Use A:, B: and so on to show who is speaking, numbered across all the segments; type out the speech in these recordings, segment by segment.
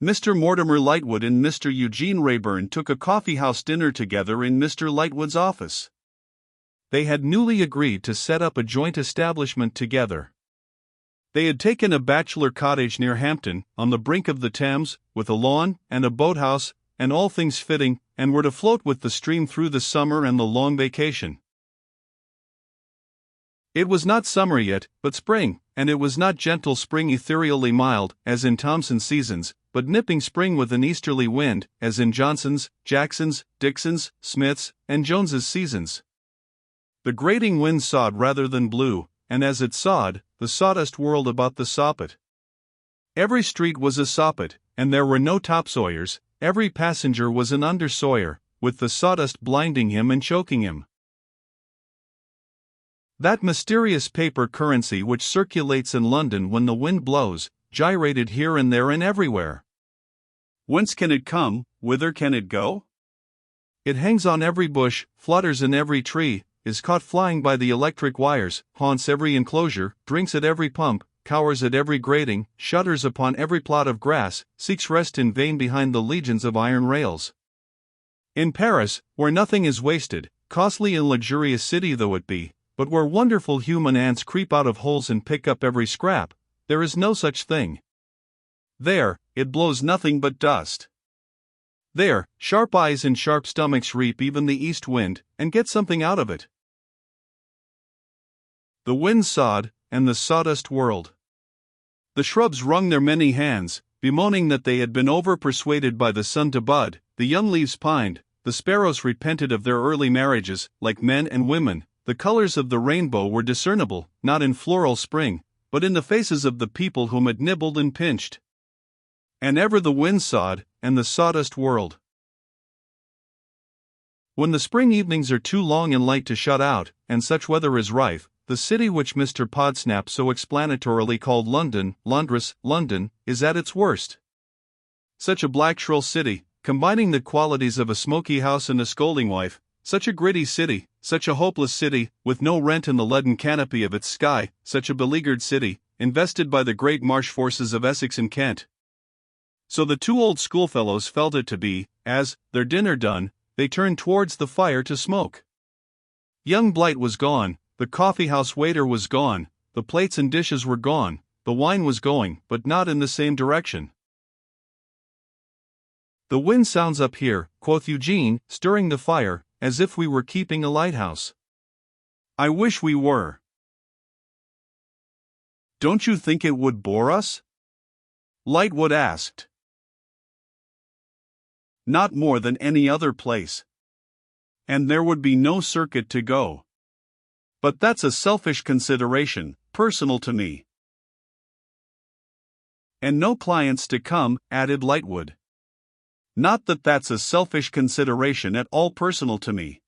A: Mr. Mortimer Lightwood and Mr. Eugene Rayburn took a coffee-house dinner together in Mr. Lightwood's office. They had newly agreed to set up a joint establishment together. They had taken a bachelor cottage near Hampton, on the brink of the Thames, with a lawn and a boathouse, and all things fitting, and were to float with the stream through the summer and the long vacation. It was not summer yet, but spring, and it was not gentle spring ethereally mild, as in Thomson's seasons, but nipping spring with an easterly wind, as in Johnson's, Jackson's, Dixon's, Smith's, and Jones's seasons. The grating wind sawed rather than blew, and as it sawed, the sawdust whirled about the soppet. Every street was a soppet, and there were no topsawyers. Every passenger was an undersawyer, with the sawdust blinding him and choking him. That mysterious paper currency which circulates in London when the wind blows, gyrated here and there and everywhere. Whence can it come? Whither can it go? It hangs on every bush, flutters in every tree, is caught flying by the electric wires, haunts every enclosure, drinks at every pump, cowers at every grating, shudders upon every plot of grass, seeks rest in vain behind the legions of iron rails. In Paris, where nothing is wasted, costly and luxurious city though it be, but where wonderful human ants creep out of holes and pick up every scrap, there is no such thing. There, it blows nothing but dust. There, sharp eyes and sharp stomachs reap even the east wind, and get something out of it. The wind sawed, and the sawdust whirled. The shrubs wrung their many hands, bemoaning that they had been over-persuaded by the sun to bud, the young leaves pined, the sparrows repented of their early marriages. Like men and women, the colors of the rainbow were discernible, not in floral spring, but in the faces of the people whom it nibbled and pinched. And ever the wind sawed, and the sawdust whirled. When the spring evenings are too long and light to shut out, and such weather is rife, the city which Mr. Podsnap so explanatorily called London, London, is at its worst. Such a black shrill city, combining the qualities of a smoky house and a scolding wife, such a gritty city, such a hopeless city, with no rent in the leaden canopy of its sky, such a beleaguered city, invested by the great marsh forces of Essex and Kent. So the two old schoolfellows felt it to be, as, their dinner done, they turned towards the fire to smoke. Young Blight was gone, the coffee-house waiter was gone, the plates and dishes were gone, the wine was going, but not in the same direction. "The wind sounds up here," quoth Eugene, stirring the fire, "as if we were keeping a lighthouse. I wish we were." "Don't you think it would bore us?" Lightwood asked. "Not more than any other place. And there would be no circuit to go. But that's a selfish consideration, personal to me." "And no clients to come," added Lightwood. "Not that that's a selfish consideration at all personal to me."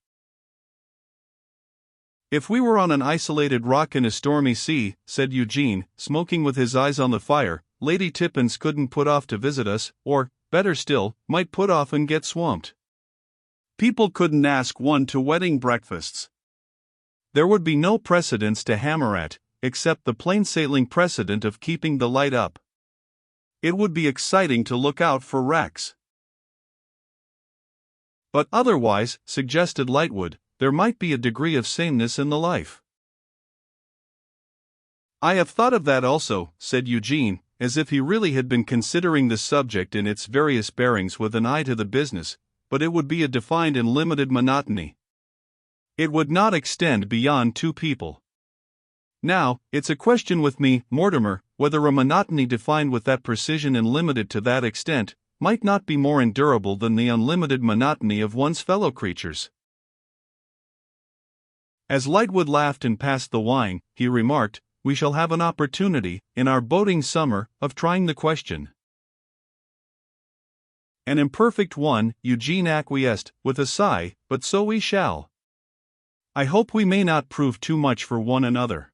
A: "If we were on an isolated rock in a stormy sea," said Eugene, smoking with his eyes on the fire, "Lady Tippins couldn't put off to visit us, or, better still, might put off and get swamped. People couldn't ask one to wedding breakfasts. There would be no precedents to hammer at, except the plain sailing precedent of keeping the light up. It would be exciting to look out for wrecks." "But otherwise," suggested Lightwood, "there might be a degree of sameness in the life." "I have thought of that also," said Eugene, as if he really had been considering the subject in its various bearings with an eye to the business, "but it would be a defined and limited monotony. It would not extend beyond two people. Now, it's a question with me, Mortimer, whether a monotony defined with that precision and limited to that extent might not be more endurable than the unlimited monotony of one's fellow creatures." As Lightwood laughed and passed the wine, he remarked, "We shall have an opportunity, in our boating summer, of trying the question." "An imperfect one," Eugene acquiesced, with a sigh, "but so we shall. I hope we may not prove too much for one another."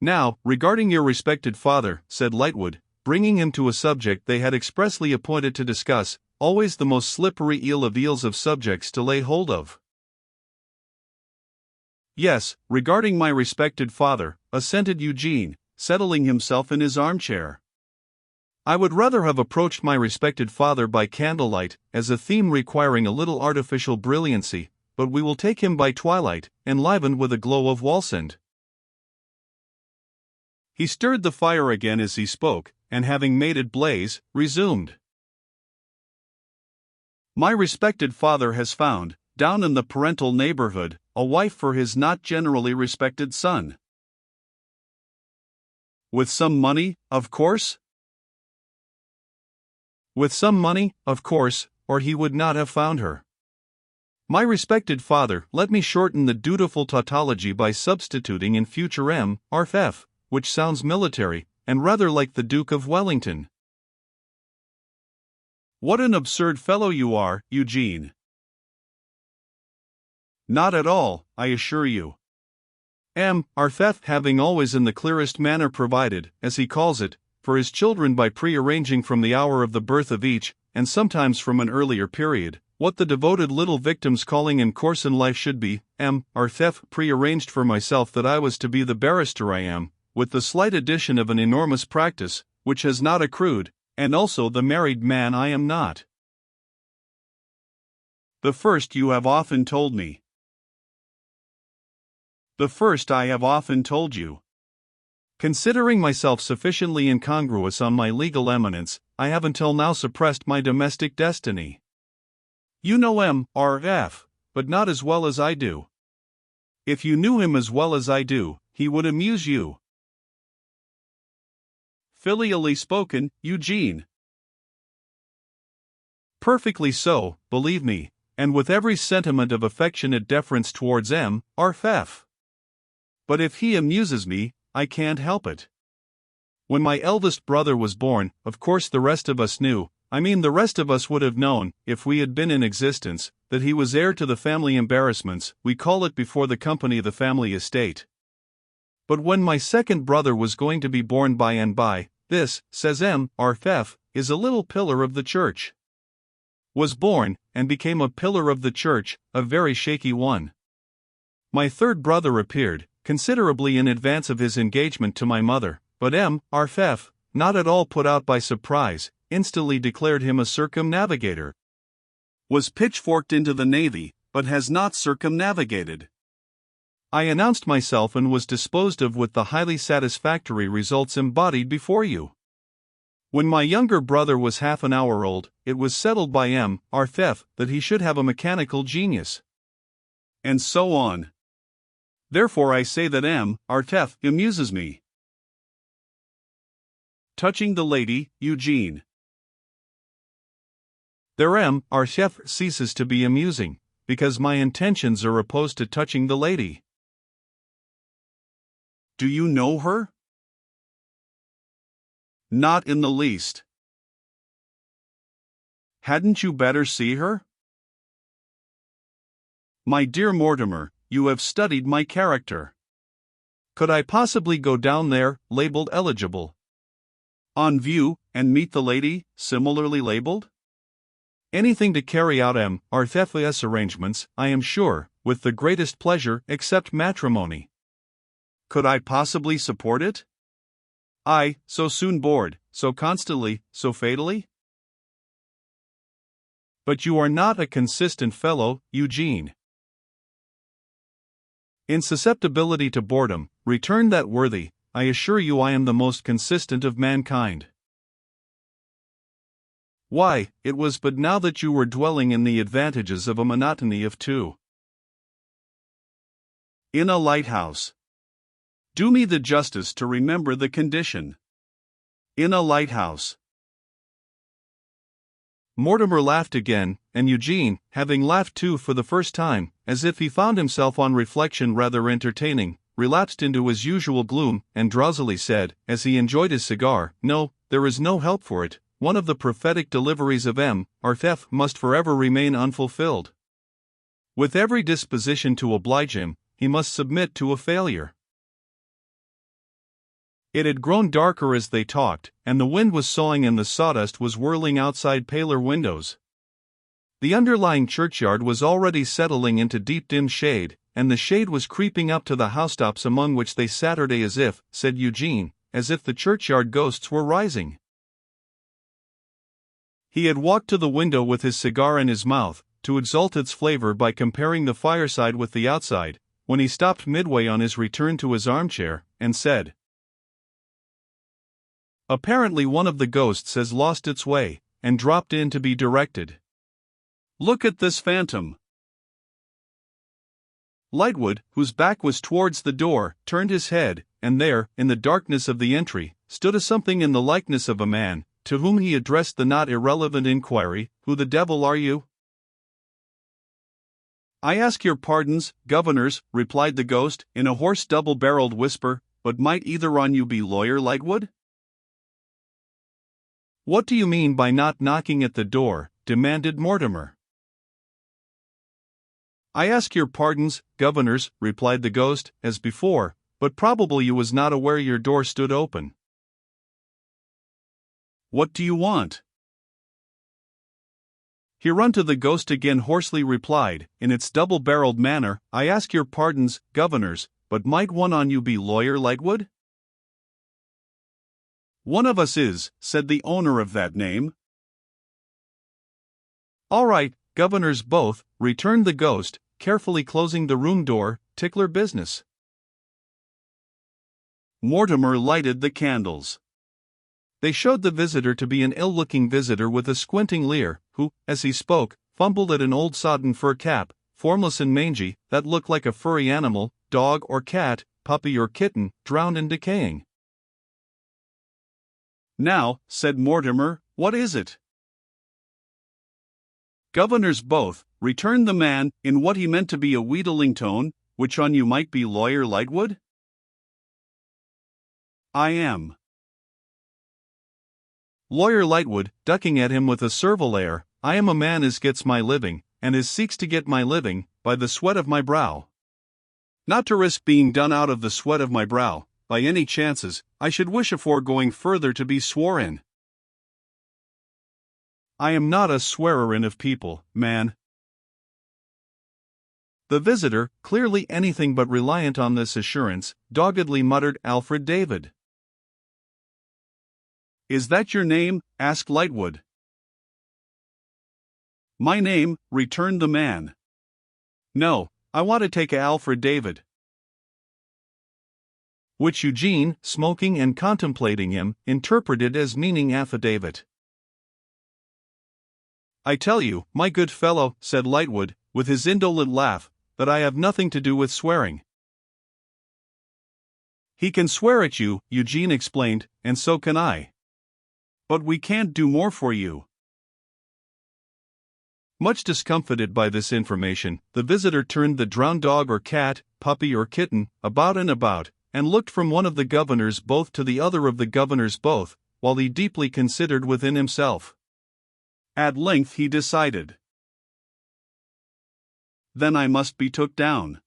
A: "Now, regarding your respected father," said Lightwood, bringing him to a subject they had expressly appointed to discuss, always the most slippery eel of eels of subjects to lay hold of. "Yes, regarding my respected father," assented Eugene, settling himself in his armchair. I would rather have approached my respected father by candlelight, as a theme requiring a little artificial brilliancy, but we will take him by twilight, enlivened with a glow of Wallsend. He stirred the fire again as he spoke, and having made it blaze, resumed. My respected father has found, down in the parental neighborhood, a wife for his not generally respected son. With some money, of course? With some money, of course, or he would not have found her. My respected father, let me shorten the dutiful tautology by substituting in future M.R.F., which sounds military, and rather like the Duke of Wellington. What an absurd fellow you are, Eugene. Not at all, I assure you. M.R.F. having always in the clearest manner provided, as he calls it, for his children by prearranging from the hour of the birth of each, and sometimes from an earlier period, what the devoted little victim's calling and course in life should be, M.R.F. prearranged for myself that I was to be the barrister I am, with the slight addition of an enormous practice, which has not accrued, and also the married man I am not. The first you have often told me. The first I have often told you. Considering myself sufficiently incongruous on my legal eminence, I have until now suppressed my domestic destiny. You know M.R.F., but not as well as I do. If you knew him as well as I do, he would amuse you. Filially spoken, Eugene. Perfectly so, believe me, and with every sentiment of affectionate deference towards M.R.F. But if he amuses me, I can't help it. When my eldest brother was born, of course the rest of us knew, the rest of us would have known, if we had been in existence, that he was heir to the family embarrassments, we call it before the company the family estate. But when my second brother was going to be born by and by, this, says M.R.F., is a little pillar of the church. Was born, and became a pillar of the church, a very shaky one. My third brother appeared, considerably in advance of his engagement to my mother, but M.R.F., not at all put out by surprise, instantly declared him a circumnavigator. Was pitchforked into the navy, but has not circumnavigated. I announced myself and was disposed of with the highly satisfactory results embodied before you. When my younger brother was half an hour old, it was settled by M.R.F. that he should have a mechanical genius. And so on. Therefore I say that M.R.F. amuses me. Touching the lady, Eugene. Their M.R.F. ceases to be amusing, because my intentions are opposed to touching the lady. Do you know her? Not in the least. Hadn't you better see her? My dear Mortimer, you have studied my character. Could I possibly go down there, labeled eligible, on view, and meet the lady, similarly labeled? Anything to carry out M.R.F.'s arrangements, I am sure, with the greatest pleasure, except matrimony. Could I possibly support it? I, so soon bored, so constantly, so fatally? But you are not a consistent fellow, Eugene. In susceptibility to boredom, returned that worthy, I assure you I am the most consistent of mankind. Why, it was but now that you were dwelling in the advantages of a monotony of two. In a lighthouse. Do me the justice to remember the condition. In a lighthouse. Mortimer laughed again, and Eugene, having laughed too for the first time, as if he found himself on reflection rather entertaining, relapsed into his usual gloom, and drowsily said, as he enjoyed his cigar, "No, there is no help for it, one of the prophetic deliveries of M.R.F. must forever remain unfulfilled. With every disposition to oblige him, he must submit to a failure." It had grown darker as they talked, and the wind was sawing and the sawdust was whirling outside paler windows. The underlying churchyard was already settling into deep dim shade, and the shade was creeping up to the housetops among which they Saturday as if, said Eugene, as if the churchyard ghosts were rising. He had walked to the window with his cigar in his mouth, to exalt its flavor by comparing the fireside with the outside, when he stopped midway on his return to his armchair, and said, "Apparently one of the ghosts has lost its way, and dropped in to be directed. Look at this phantom." Lightwood, whose back was towards the door, turned his head, and there, in the darkness of the entry, stood a something in the likeness of a man, to whom he addressed the not irrelevant inquiry, "Who the devil are you?" "I ask your pardons, governors," replied the ghost, in a hoarse double-barreled whisper, "but might either on you be Lawyer Lightwood?" "What do you mean by not knocking at the door?" demanded Mortimer. "I ask your pardons, governors," replied the ghost, as before, "but probably you was not aware your door stood open." "What do you want?" Hereunto the ghost again hoarsely replied, in its double-barreled manner, "I ask your pardons, governors, but might one on you be Lawyer Lightwood?" "One of us is," said the owner of that name. "All right, governors both," returned the ghost, carefully closing the room door, "tickler business." Mortimer lighted the candles. They showed the visitor to be an ill-looking visitor with a squinting leer, who, as he spoke, fumbled at an old sodden fur cap, formless and mangy, that looked like a furry animal, dog or cat, puppy or kitten, drowned and decaying. "Now," said Mortimer, "what is it?" "Governors both," returned the man, in what he meant to be a wheedling tone, "which on you might be Lawyer Lightwood?" "I am." Lawyer Lightwood, ducking at him with a servile air, "I am a man as gets my living, and as seeks to get my living, by the sweat of my brow. Not to risk being done out of the sweat of my brow, by any chances, I should wish afore going further to be swore in." "I am not a swearer in of people, man." The visitor, clearly anything but reliant on this assurance, doggedly muttered, "Alfred David." "Is that your name?" asked Lightwood. "My name," returned the man. "No, I want to take a Alfred David." Which Eugene, smoking and contemplating him, interpreted as meaning affidavit. "I tell you, my good fellow," said Lightwood, with his indolent laugh, "that I have nothing to do with swearing." "He can swear at you," Eugene explained, "and so can I. But we can't do more for you." Much discomfited by this information, the visitor turned the drowned dog or cat, puppy or kitten, about and about, and looked from one of the governors both to the other of the governors both, while he deeply considered within himself. At length he decided. "Then I must be took down."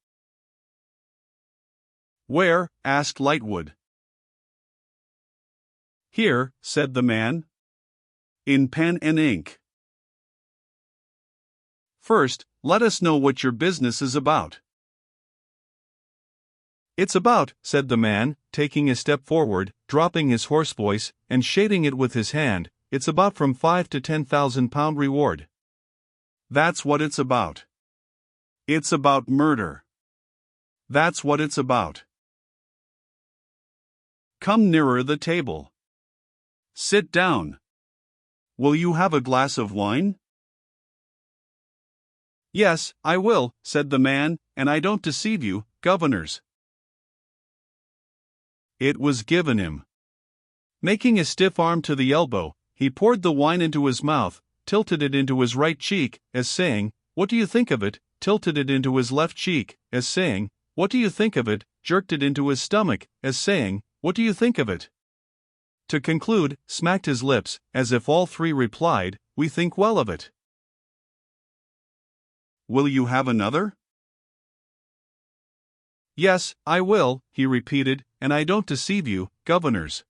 A: "Where?" asked Lightwood. "Here," said the man. "In pen and ink." "First, let us know what your business is about." "It's about," said the man, taking a step forward, dropping his hoarse voice, and shading it with his hand, "it's about from £5,000 to £10,000 reward. That's what it's about. It's about murder. That's what it's about. Come nearer the table. Sit down. Will you have a glass of wine?" "Yes, I will," said the man, "and I don't deceive you, governors." It was given him. Making a stiff arm to the elbow, he poured the wine into his mouth, tilted it into his right cheek, as saying, "What do you think of it?" tilted it into his left cheek, as saying, "What do you think of it?" jerked it into his stomach, as saying, "What do you think of it?" To conclude, smacked his lips, as if all three replied, "We think well of it." "Will you have another?" "Yes, I will," he repeated, "and I don't deceive you, governors."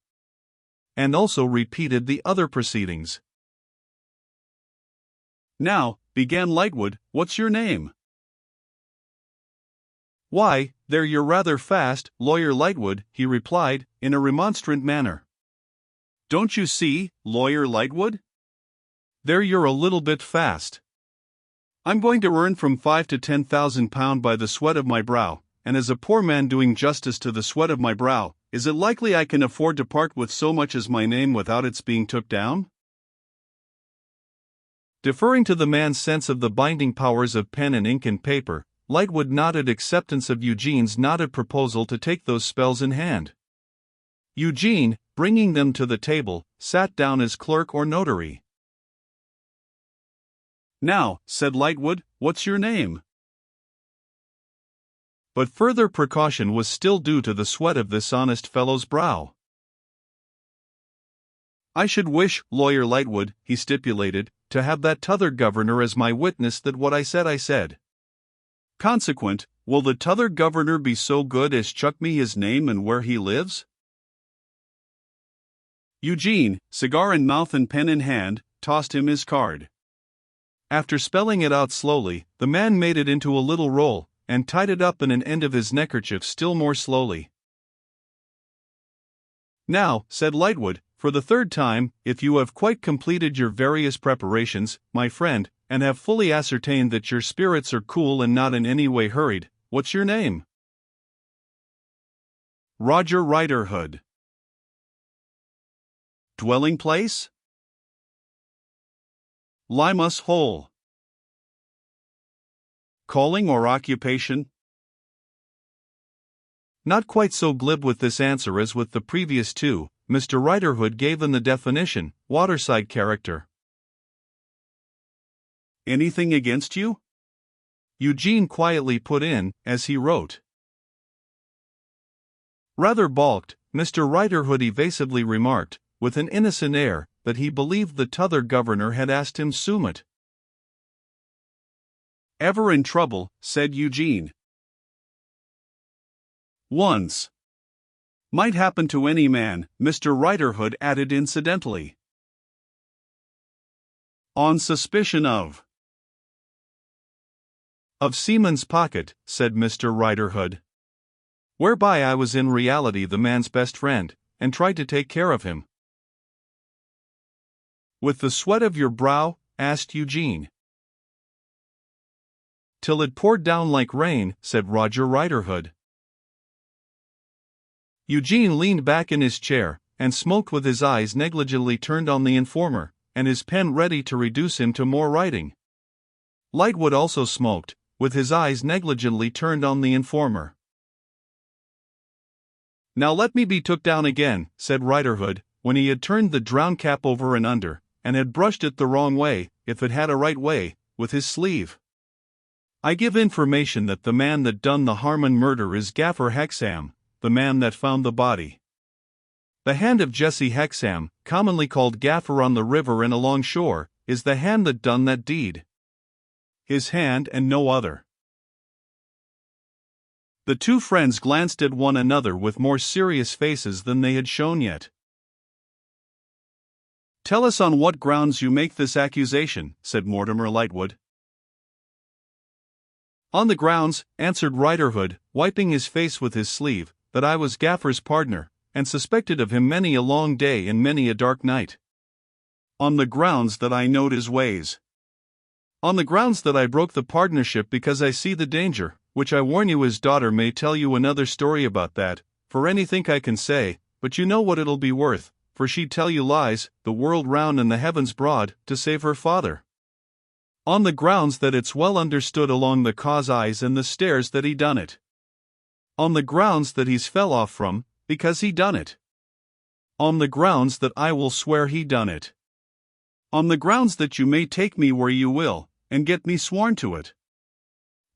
A: And also repeated the other proceedings. "Now," began Lightwood, "what's your name?" "Why, there you're rather fast, Lawyer Lightwood," he replied, in a remonstrant manner. "Don't you see, Lawyer Lightwood? There you're a little bit fast. I'm going to earn from £5,000 to £10,000 by the sweat of my brow, and as a poor man doing justice to the sweat of my brow, is it likely I can afford to part with so much as my name without its being took down? Deferring to the man's sense of the binding powers of pen and ink and paper, Lightwood nodded acceptance of Eugene's nodded proposal to take those spells in hand. Eugene, bringing them to the table, sat down as clerk or notary. "Now," said Lightwood, "what's your name?" But further precaution was still due to the sweat of this honest fellow's brow. "I should wish, Lawyer Lightwood," he stipulated, "to have that t'other governor as my witness that what I said. Consequent, will the t'other governor be so good as chuck me his name and where he lives?" Eugene, cigar in mouth and pen in hand, tossed him his card. After spelling it out slowly, the man made it into a little roll, and tied it up in an end of his neckerchief still more slowly. "Now," said Lightwood, "for the third time, if you have quite completed your various preparations, my friend, and have fully ascertained that your spirits are cool and not in any way hurried, what's your name?" "Roger Riderhood." "Dwelling place?" "Limas Hole." "Calling or occupation?" Not quite so glib with this answer as with the previous two, Mr. Riderhood gave them the definition, waterside character. "Anything against you?" Eugene quietly put in, as he wrote. Rather balked, Mr. Riderhood evasively remarked, with an innocent air, that he believed the t'other governor had asked him summat. "Ever in trouble," said Eugene. "Once. Might happen to any man," Mr. Riderhood added incidentally. "On suspicion of seaman's pocket," said Mr. Riderhood. "Whereby I was in reality the man's best friend, and tried to take care of him." "With the sweat of your brow?" asked Eugene. "Till it poured down like rain," said Roger Riderhood. Eugene leaned back in his chair, and smoked with his eyes negligently turned on the informer, and his pen ready to reduce him to more writing. Lightwood also smoked, with his eyes negligently turned on the informer. "Now let me be took down again," said Riderhood, when he had turned the drown cap over and under, and had brushed it the wrong way, if it had a right way, with his sleeve. "I give information that the man that done the Harmon murder is Gaffer Hexam, the man that found the body. The hand of Jesse Hexam, commonly called Gaffer on the river and along shore, is the hand that done that deed. His hand and no other." The two friends glanced at one another with more serious faces than they had shown yet. "Tell us on what grounds you make this accusation," said Mortimer Lightwood. "On the grounds," answered Riderhood, wiping his face with his sleeve, "that I was Gaffer's partner, and suspected of him many a long day and many a dark night. On the grounds that I knowed his ways. On the grounds that I broke the partnership because I see the danger, which I warn you his daughter may tell you another story about that, for anything I can say, but you know what it'll be worth, for she'd tell you lies, the world round and the heavens broad, to save her father. On the grounds that it's well understood along the cause-eyes and the stairs that he done it. On the grounds that he's fell off from, because he done it. On the grounds that I will swear he done it. On the grounds that you may take me where you will, and get me sworn to it.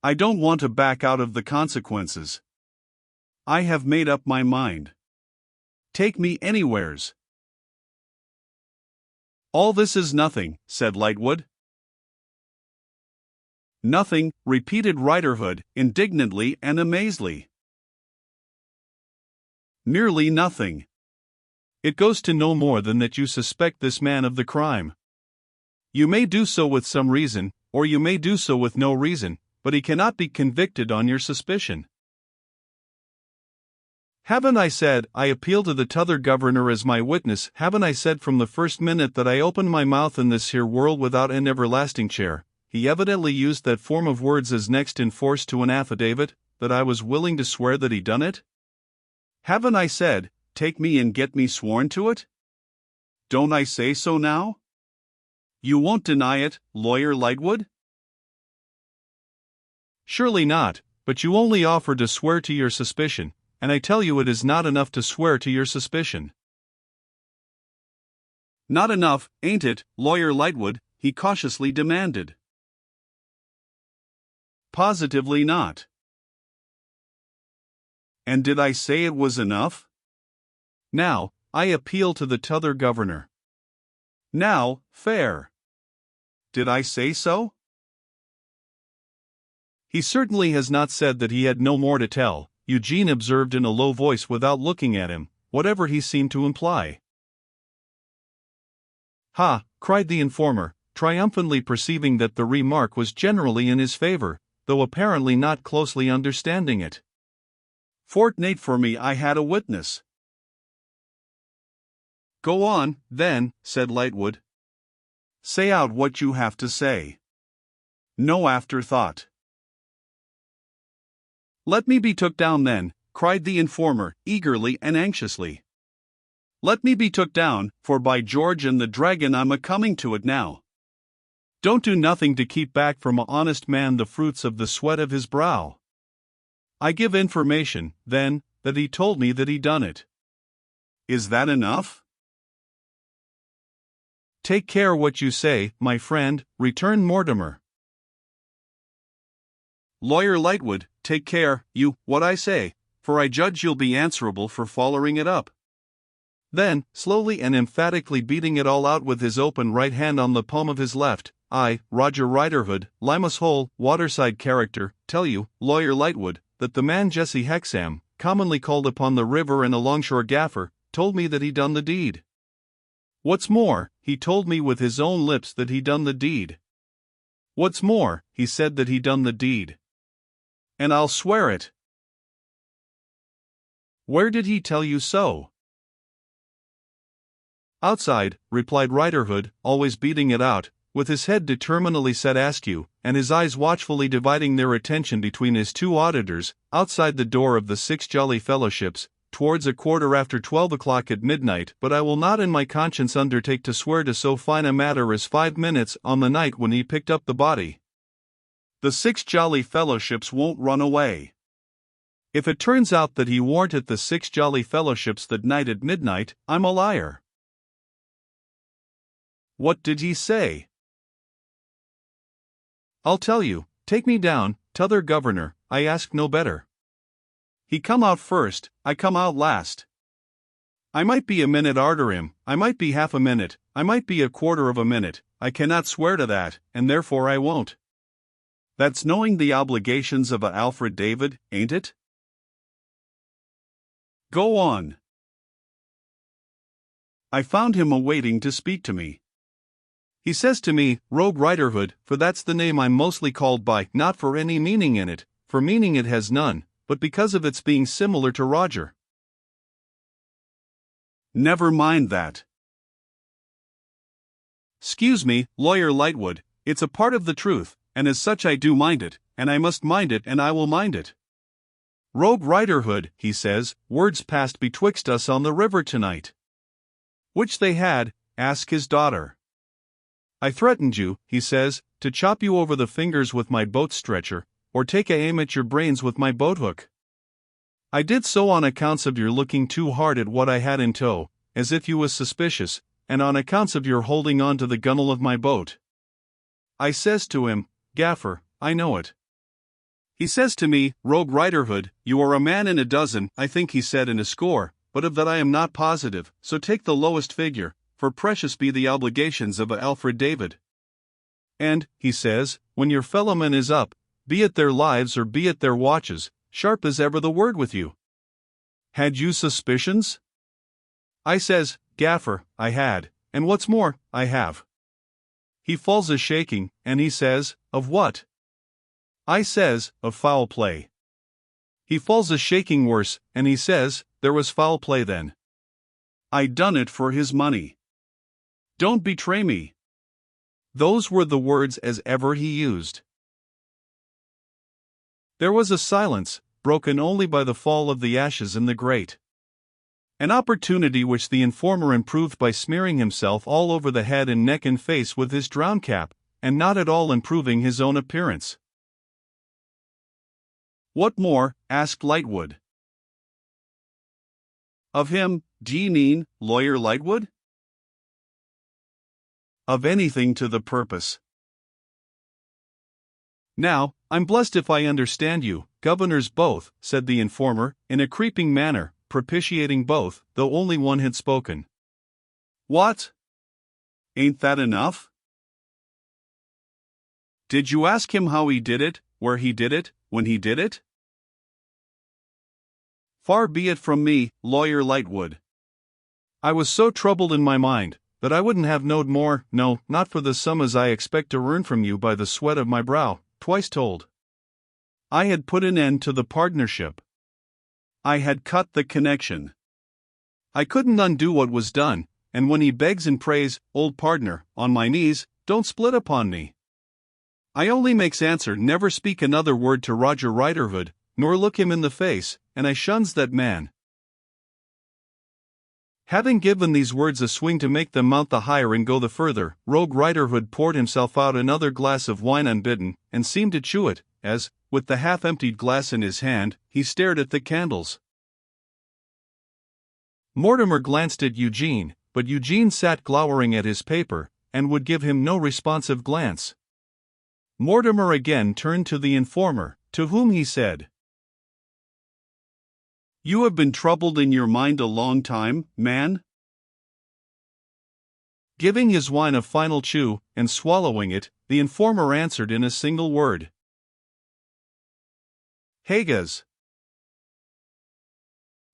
A: I don't want to back out of the consequences. I have made up my mind. Take me anywheres." "All this is nothing," said Lightwood. "Nothing," repeated Riderhood, indignantly and amazedly. "Merely nothing. It goes to no more than that you suspect this man of the crime. You may do so with some reason, or you may do so with no reason, but he cannot be convicted on your suspicion." Haven't I said, I appeal to the t'other governor as my witness, haven't I said from the first minute that I opened my mouth in this here world without an everlasting chair? He evidently used that form of words as next in force to an affidavit, that I was willing to swear that he done it? Haven't I said, take me and get me sworn to it? Don't I say so now? You won't deny it, Lawyer Lightwood? Surely not, but you only offer to swear to your suspicion, and I tell you it is not enough to swear to your suspicion. Not enough, ain't it, Lawyer Lightwood? He cautiously demanded. Positively not. And did I say it was enough? Now, I appeal to the t'other governor. Now, fair. Did I say so? He certainly has not said that he had no more to tell, Eugene observed in a low voice without looking at him, whatever he seemed to imply. Ha! Cried the informer, triumphantly perceiving that the remark was generally in his favor, though apparently not closely understanding it. Fortnate for me I had a witness. Go on, then, said Lightwood. Say out what you have to say. No afterthought. Let me be took down then, cried the informer, eagerly and anxiously. Let me be took down, for by George and the Dragon I'm a-coming to it now. Don't do nothing to keep back from a honest man the fruits of the sweat of his brow. I give information, then, that he told me that he done it. Is that enough? Take care what you say, my friend, returned Mortimer. Lawyer Lightwood, take care, what I say, for I judge you'll be answerable for following it up. Then, slowly and emphatically beating it all out with his open right hand on the palm of his left, I, Roger Riderhood, Limas Hole, waterside character, tell you, Lawyer Lightwood, that the man Jesse Hexam, commonly called upon the river and alongshore gaffer, told me that he done the deed. What's more, he told me with his own lips that he done the deed. What's more, he said that he done the deed. And I'll swear it. Where did he tell you so? Outside, replied Riderhood, always beating it out, with his head determinedly set askew, and his eyes watchfully dividing their attention between his two auditors, outside the door of the 6 Jolly Fellowships, towards 12:15 at midnight. But I will not in my conscience undertake to swear to so fine a matter as 5 minutes on the night when he picked up the body. The 6 Jolly Fellowships won't run away. If it turns out that he warn't at the 6 Jolly Fellowships that night at midnight, I'm a liar. What did he say? I'll tell you, take me down, t'other governor, I ask no better. He come out first, I come out last. I might be a minute arter him, I might be half a minute, I might be a quarter of a minute, I cannot swear to that, and therefore I won't. That's knowing the obligations of a Alfred David, ain't it? Go on. I found him awaiting to speak to me. He says to me, Rogue Riderhood, for that's the name I'm mostly called by, not for any meaning in it, for meaning it has none, but because of its being similar to Roger. Never mind that. 'Scuse me, Lawyer Lightwood, it's a part of the truth, and as such I do mind it, and I must mind it and I will mind it. Rogue Riderhood, he says, words passed betwixt us on the river tonight. Which they had, ask his daughter. I threatened you, he says, to chop you over the fingers with my boat stretcher, or take a aim at your brains with my boathook. I did so on accounts of your looking too hard at what I had in tow, as if you was suspicious, and on accounts of your holding on to the gunwale of my boat. I says to him, Gaffer, I know it. He says to me, Rogue Riderhood, you are a man in a dozen, I think he said in a score, but of that I am not positive, so take the lowest figure, for precious be the obligations of a Alfred David. And, he says, when your fellowman is up, be it their lives or be it their watches, sharp as ever the word with you. Had you suspicions? I says, Gaffer, I had, and what's more, I have. He falls a shaking, and he says, of what? I says, of foul play. He falls a shaking worse, and he says, there was foul play then. I done it for his money. Don't betray me. Those were the words as ever he used. There was a silence, broken only by the fall of the ashes in the grate. An opportunity which the informer improved by smearing himself all over the head and neck and face with his drown cap, and not at all improving his own appearance. What more? Asked Lightwood. Of him, d'ye mean, Lawyer Lightwood? Of anything to the purpose. Now, I'm blessed if I understand you, governors both, said the informer, in a creeping manner, propitiating both, though only one had spoken. What? Ain't that enough? Did you ask him how he did it, where he did it, when he did it? Far be it from me, Lawyer Lightwood. I was so troubled in my mind, that I wouldn't have knowed more, no, not for the sum as I expect to earn from you by the sweat of my brow, twice told. I had put an end to the partnership. I had cut the connection. I couldn't undo what was done, and when he begs and prays, old partner, on my knees, don't split upon me. I only makes answer, never speak another word to Roger Riderhood, nor look him in the face, and I shuns that man. Having given these words a swing to make them mount the higher and go the further, Rogue Riderhood poured himself out another glass of wine unbidden, and seemed to chew it, as, with the half-emptied glass in his hand, he stared at the candles. Mortimer glanced at Eugene, but Eugene sat glowering at his paper, and would give him no responsive glance. Mortimer again turned to the informer, to whom he said, You have been troubled in your mind a long time, man? Giving his wine a final chew, and swallowing it, the informer answered in a single word. Hagas.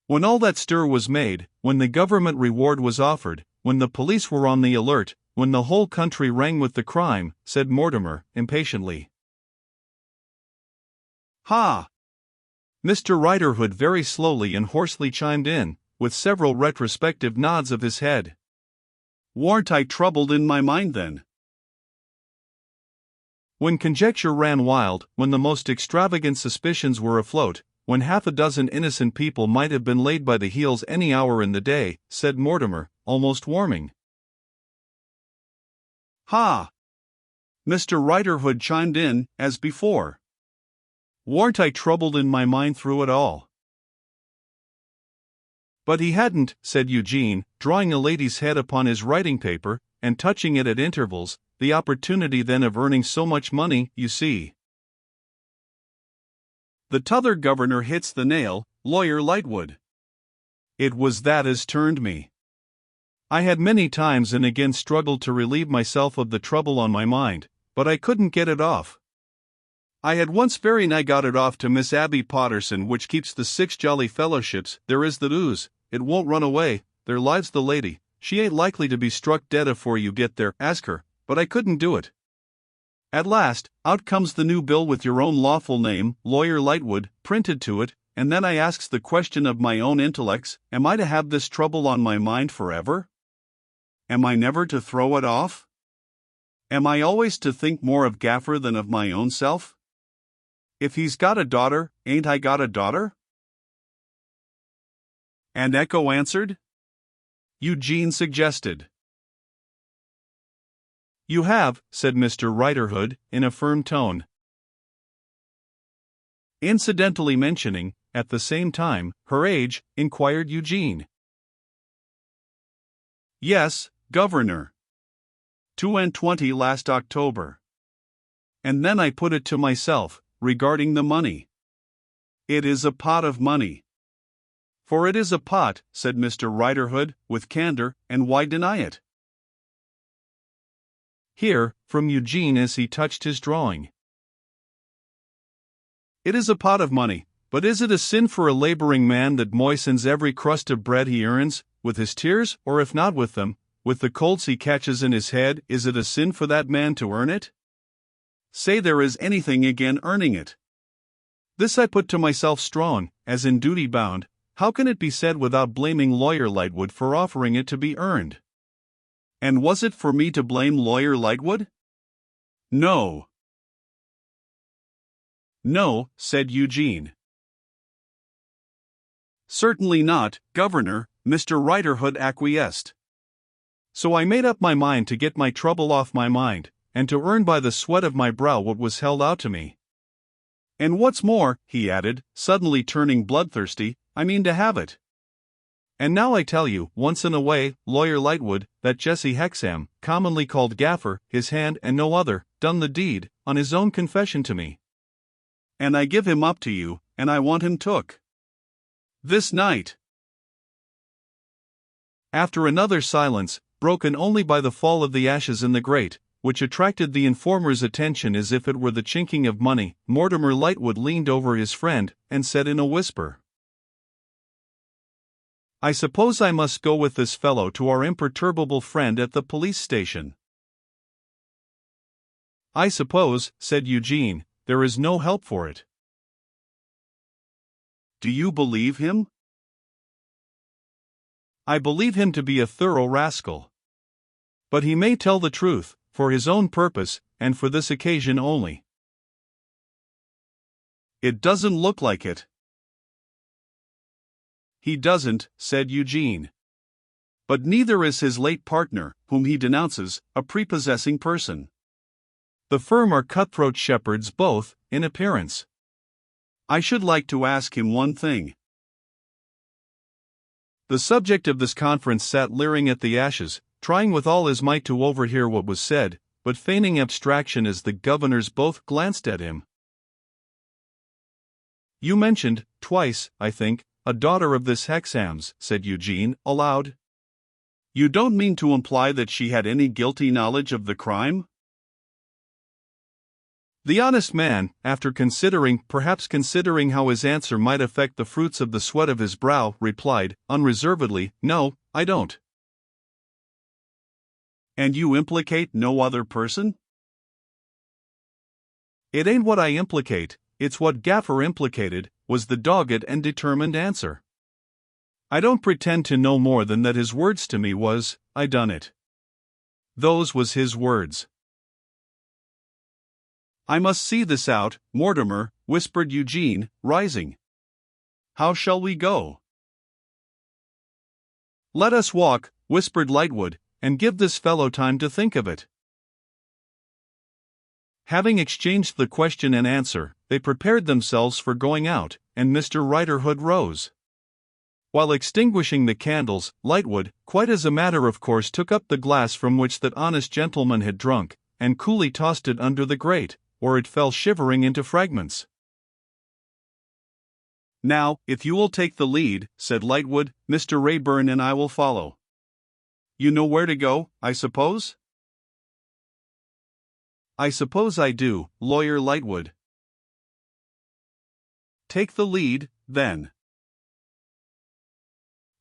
A: When all that stir was made, when the government reward was offered, when the police were on the alert, when the whole country rang with the crime, said Mortimer, impatiently. Ha! Mr. Riderhood very slowly and hoarsely chimed in, with several retrospective nods of his head. Warn't I troubled in my mind then? When conjecture ran wild, when the most extravagant suspicions were afloat, when half a dozen innocent people might have been laid by the heels any hour in the day, said Mortimer, almost warming. Ha! Mr. Riderhood chimed in, as before. Warn't I troubled in my mind through it all? But he hadn't, said Eugene, drawing a lady's head upon his writing paper, and touching it at intervals, the opportunity then of earning so much money, you see. The t'other governor hits the nail, Lawyer Lightwood. It was that as turned me. I had many times and again struggled to relieve myself of the trouble on my mind, but I couldn't get it off. I had once very nigh got it off to Miss Abby Potterson, which keeps the 6 jolly fellowships, there is the ooze, it won't run away, there lives the lady, she ain't likely to be struck dead afore you get there, ask her, but I couldn't do it. At last, out comes the new bill with your own lawful name, Lawyer Lightwood, printed to it, and then I asks the question of my own intellects, am I to have this trouble on my mind forever? Am I never to throw it off? Am I always to think more of Gaffer than of my own self? If he's got a daughter, ain't I got a daughter? And Echo answered? Eugene suggested. You have, said Mr. Riderhood, in a firm tone. Incidentally mentioning, at the same time, her age, inquired Eugene. Yes, Governor. 22 last October. And then I put it to myself, regarding the money. It is a pot of money. For it is a pot, said Mr. Riderhood, with candor, and why deny it? Here, from Eugene as he touched his drawing. It is a pot of money, but is it a sin for a laboring man that moistens every crust of bread he earns, with his tears, or if not with them, with the colds he catches in his head, is it a sin for that man to earn it? Say there is anything again earning it. This I put to myself strong, as in duty bound, How can it be said without blaming Lawyer Lightwood for offering it to be earned? And was it for me to blame Lawyer Lightwood? No. No, said Eugene. Certainly not, Governor, Mr. Riderhood acquiesced. So I made up my mind to get my trouble off my mind, and to earn by the sweat of my brow what was held out to me. And what's more, he added, suddenly turning bloodthirsty, I mean to have it. And now I tell you, once in a way, Lawyer Lightwood, that Jesse Hexam, commonly called Gaffer, his hand and no other, done the deed, on his own confession to me. And I give him up to you, and I want him took. This night. After another silence, broken only by the fall of the ashes in the grate, which attracted the informer's attention as if it were the chinking of money, Mortimer Lightwood leaned over his friend, and said in a whisper, I suppose I must go with this fellow to our imperturbable friend at the police station. I suppose, said Eugene, there is no help for it. Do you believe him? I believe him to be a thorough rascal. But he may tell the truth, for his own purpose, and for this occasion only. It doesn't look like it. He doesn't, said Eugene. But neither is his late partner, whom he denounces, a prepossessing person. The firm are cutthroat shepherds both, in appearance. I should like to ask him one thing. The subject of this conference sat leering at the ashes, trying with all his might to overhear what was said, but feigning abstraction as the governors both glanced at him. You mentioned, twice, I think, a daughter of this Hexam's, said Eugene, aloud. You don't mean to imply that she had any guilty knowledge of the crime? The honest man, after perhaps considering how his answer might affect the fruits of the sweat of his brow, replied, unreservedly, No, I don't. And you implicate no other person? It ain't what I implicate, it's what Gaffer implicated, was the dogged and determined answer. I don't pretend to know more than that his words to me was, I done it. Those was his words. I must see this out, Mortimer, whispered Eugene, rising. How shall we go? Let us walk, whispered Lightwood, and give this fellow time to think of it. Having exchanged the question and answer, they prepared themselves for going out, and Mr. Riderhood rose. While extinguishing the candles, Lightwood, quite as a matter of course, took up the glass from which that honest gentleman had drunk, and coolly tossed it under the grate, or it fell shivering into fragments. Now, if you will take the lead, said Lightwood, Mr. Rayburn and I will follow. You know where to go, I suppose? I suppose I do, Lawyer Lightwood. Take the lead, then.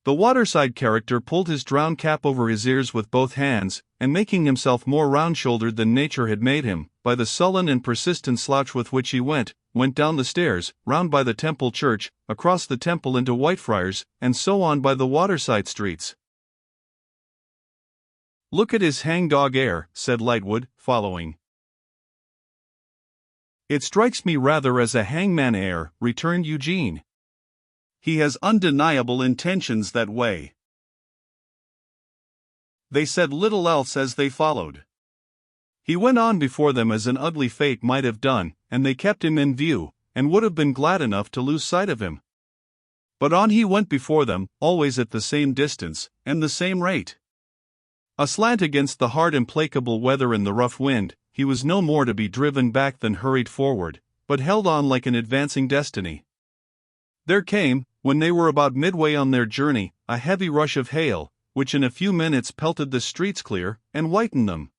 A: The waterside character pulled his drowned cap over his ears with both hands, and making himself more round-shouldered than nature had made him, by the sullen and persistent slouch with which he went down the stairs, round by the Temple Church, across the Temple into Whitefriars, and so on by the waterside streets. Look at his hangdog air, said Lightwood, following. It strikes me rather as a hangman air, returned Eugene. He has undeniable intentions that way. They said little else as they followed. He went on before them as an ugly fate might have done, and they kept him in view, and would have been glad enough to lose sight of him. But on he went before them, always at the same distance, and the same rate. Aslant against the hard implacable weather and the rough wind, he was no more to be driven back than hurried forward, but held on like an advancing destiny. There came, when they were about midway on their journey, a heavy rush of hail, which in a few minutes pelted the streets clear, and whitened them.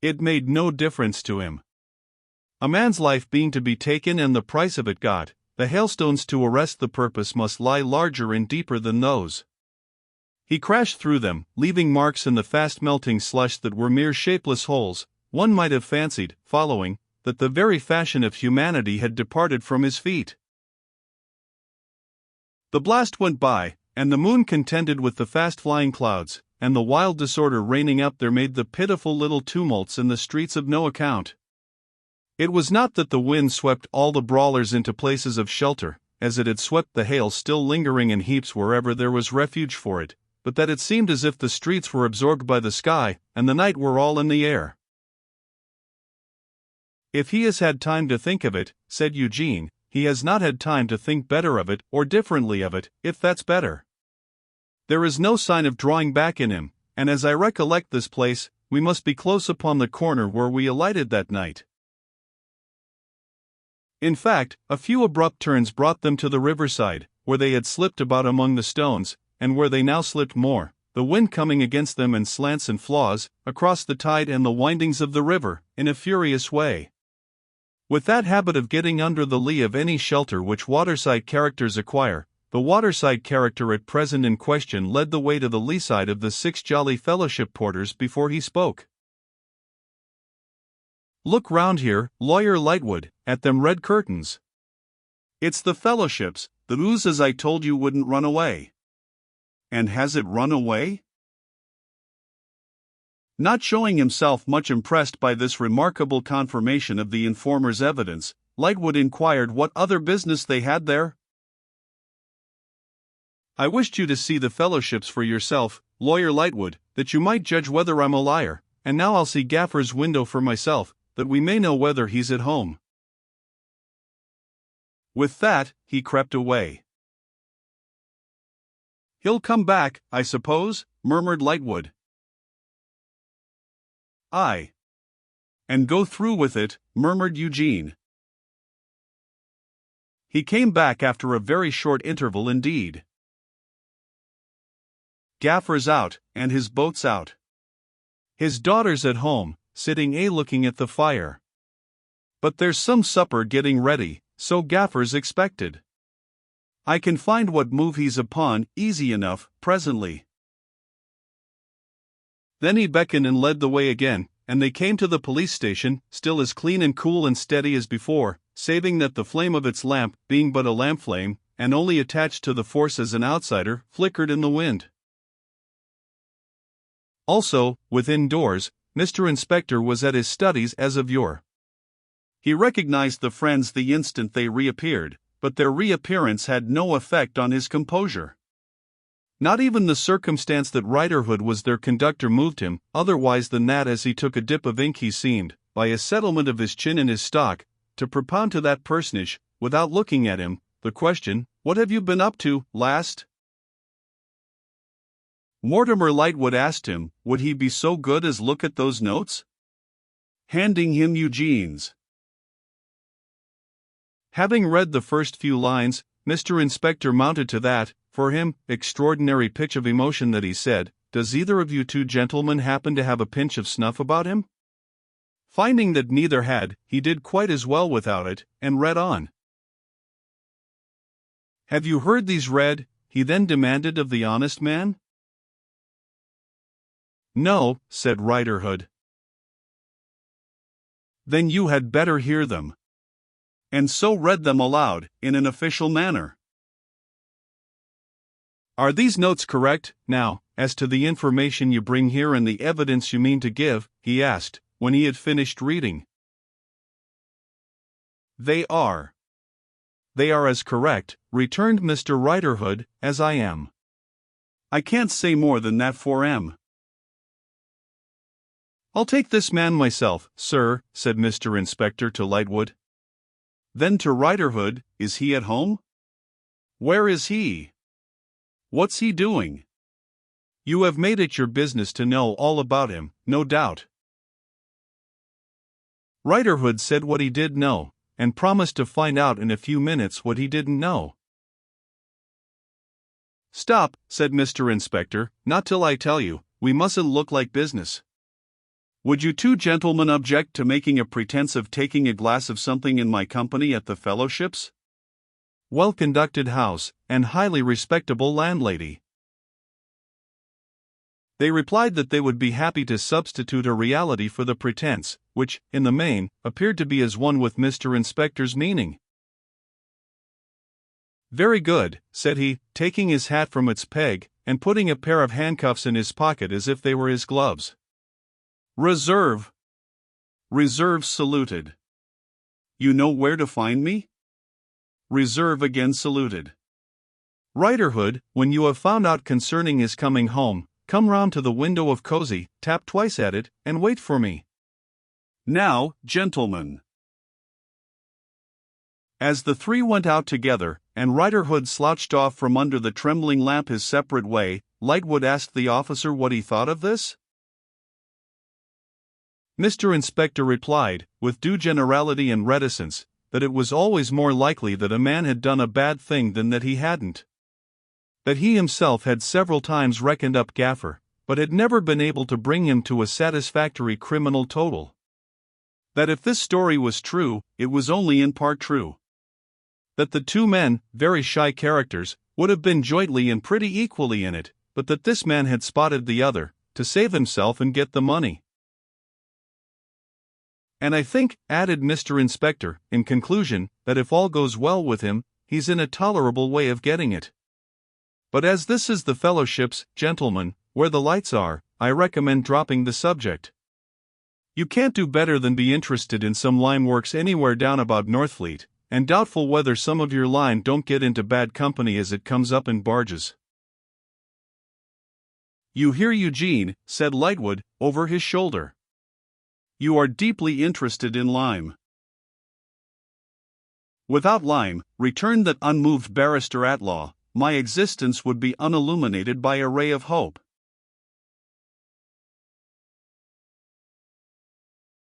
A: It made no difference to him. A man's life being to be taken and the price of it got, the hailstones to arrest the purpose must lie larger and deeper than those. He crashed through them, leaving marks in the fast-melting slush that were mere shapeless holes. One might have fancied, following, that the very fashion of humanity had departed from his feet. The blast went by, and the moon contended with the fast-flying clouds, and the wild disorder reigning up there made the pitiful little tumults in the streets of no account. It was not that the wind swept all the brawlers into places of shelter, as it had swept the hail still lingering in heaps wherever there was refuge for it, but that it seemed as if the streets were absorbed by the sky, and the night were all in the air. "If he has had time to think of it," said Eugene, "he has not had time to think better of it, or differently of it, if that's better. There is no sign of drawing back in him, and as I recollect this place, we must be close upon the corner where we alighted that night." In fact, a few abrupt turns brought them to the riverside, where they had slipped about among the stones, and where they now slipped more, the wind coming against them in slants and flaws, across the tide and the windings of the river, in a furious way. With that habit of getting under the lee of any shelter which waterside characters acquire, the waterside character at present in question led the way to the lee side of the 6 jolly fellowship porters before he spoke. "Look round here, Lawyer Lightwood, at them red curtains. It's the fellowships, the ooze as I told you wouldn't run away." "And has it run away?" Not showing himself much impressed by this remarkable confirmation of the informer's evidence, Lightwood inquired what other business they had there. "I wished you to see the fellowships for yourself, Lawyer Lightwood, that you might judge whether I'm a liar, and now I'll see Gaffer's window for myself, that we may know whether he's at home." With that, he crept away. "He'll come back, I suppose," murmured Lightwood. "Aye. And go through with it," murmured Eugene. He came back after a very short interval indeed. Gaffer's out, and his boat's out. His daughter's at home, sitting looking at the fire. But there's some supper getting ready, so Gaffer's expected. I can find what move he's upon, easy enough, presently." Then he beckoned and led the way again, and they came to the police station, still as clean and cool and steady as before, saving that the flame of its lamp, being but a lamp flame, and only attached to the force as an outsider, flickered in the wind. Also, within doors, Mr. Inspector was at his studies as of yore. He recognized the friends the instant they reappeared, but their reappearance had no effect on his composure. Not even the circumstance that Riderhood was their conductor moved him, otherwise than that as he took a dip of ink he seemed, by a settlement of his chin in his stock, to propound to that personage, without looking at him, the question, "What have you been up to, last?" Mortimer Lightwood asked him, would he be so good as look at those notes? Handing him Eugene's. Having read the first few lines, Mr. Inspector mounted to that, for him, extraordinary pitch of emotion that he said, "Does either of you two gentlemen happen to have a pinch of snuff about him?" Finding that neither had, he did quite as well without it, and read on. "Have you heard these read?" he then demanded of the honest man. "No," said Riderhood. "Then you had better hear them." And so read them aloud, in an official manner. "Are these notes correct, now, as to the information you bring here and the evidence you mean to give?" he asked, when he had finished reading. "They are. They are as correct," returned Mr. Riderhood, "as I am. I can't say more than that for 'em." "I'll take this man myself, sir," said Mr. Inspector to Lightwood. Then to Riderhood, "Is he at home? Where is he? What's he doing? You have made it your business to know all about him, no doubt." Riderhood said what he did know, and promised to find out in a few minutes what he didn't know. "Stop," said Mr. Inspector, "not till I tell you. We mustn't look like business. Would you two gentlemen object to making a pretense of taking a glass of something in my company at the fellowships? Well-conducted house, and highly respectable landlady." They replied that they would be happy to substitute a reality for the pretense, which, in the main, appeared to be as one with Mr. Inspector's meaning. Very good, said he, taking his hat from its peg, and putting a pair of handcuffs in his pocket as if they were his gloves. Reserve. Reserve saluted. You know where to find me? Reserve again saluted. Riderhood, when you have found out concerning his coming home, come round to the window of Cozy, tap twice at it, and wait for me. Now, gentlemen. As the three went out together, and Riderhood slouched off from under the trembling lamp his separate way, Lightwood asked the officer what he thought of this. Mr. Inspector replied, with due generality and reticence, that it was always more likely that a man had done a bad thing than that he hadn't. That he himself had several times reckoned up Gaffer, but had never been able to bring him to a satisfactory criminal total. That if this story was true, it was only in part true. That the two men, very shy characters, would have been jointly and pretty equally in it, but that this man had spotted the other, to save himself and get the money. And I think, added Mr. Inspector, in conclusion, that if all goes well with him, he's in a tolerable way of getting it. But as this is the fellowships, gentlemen, where the lights are, I recommend dropping the subject. You can't do better than be interested in some line works anywhere down about Northfleet, and doubtful whether some of your line don't get into bad company as it comes up in barges. You hear, Eugene, said Lightwood, over his shoulder. You are deeply interested in lime. Without lime, returned that unmoved barrister at law, my existence would be unilluminated by a ray of hope.